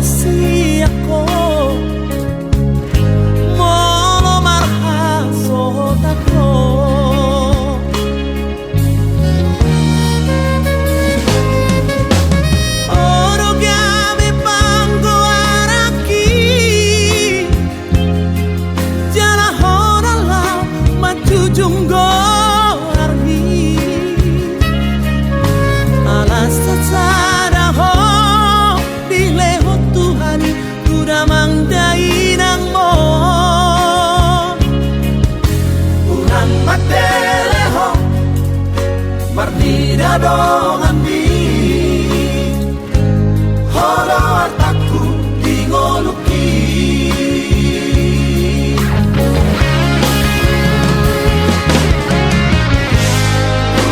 si ako molo marhasot ako. Oro kami panggoaraki jala horala majujunggo arhi alas sada ho dileho Tuhan kuda mangdai nang mo urang mateleho marnida dongan di holo artaku dingoluki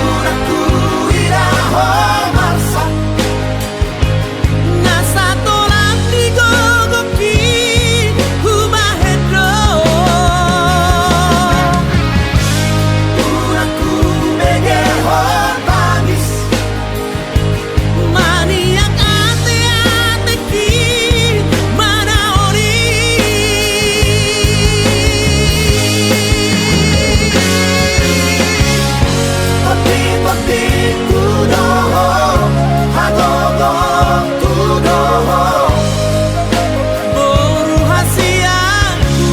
uraku iraho marsa nasa tolak digogoki humahedro uraku megeho bangis maniak ate-ateki manaori pati-pati kudoho hagogo kudoho boru hasiaku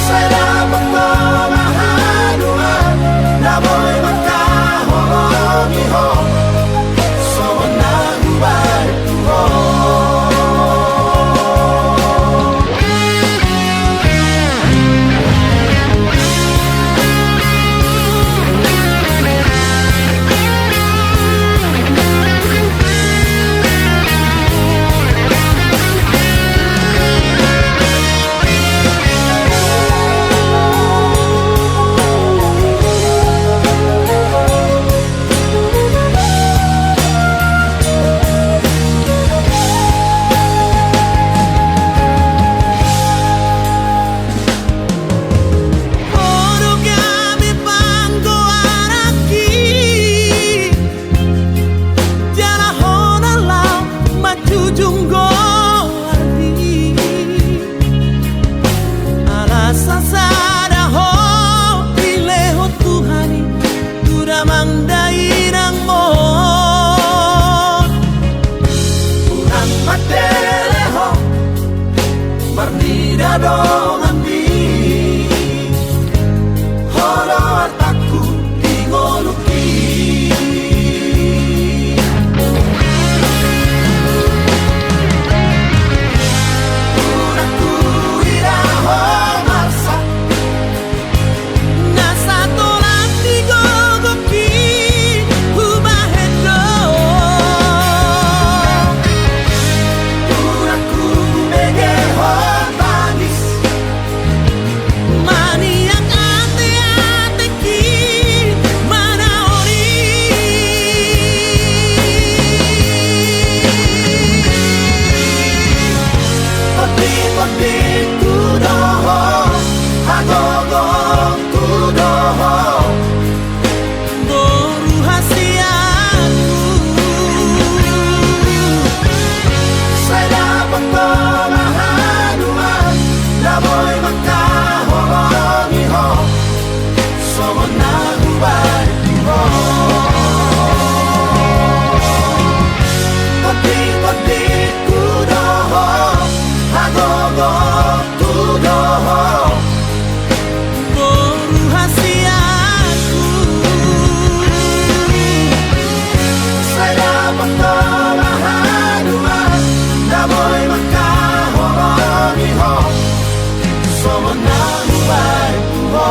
saya mahadua naboy makahongiho sona gubarkuho Oro kami panggoaraki jala honala majujunggo arhi alasa sada ho dileho Tuhani kuda mangdai nang mo urang mateleho marnida dongan di holo artaku dingoluki uraku iraho marsa nasa tolak digogoki humahedro uraku megeho bangis maniak ate-ateki manaori pati-pati kudoho hagogo kudoho boru hasiaku saya mahadua naboy makahongiho sona gubarkuho pati-pati kudoho hagogo kudoho boru hasiaku saya mahadua naboy makahongiho sona gubarkuho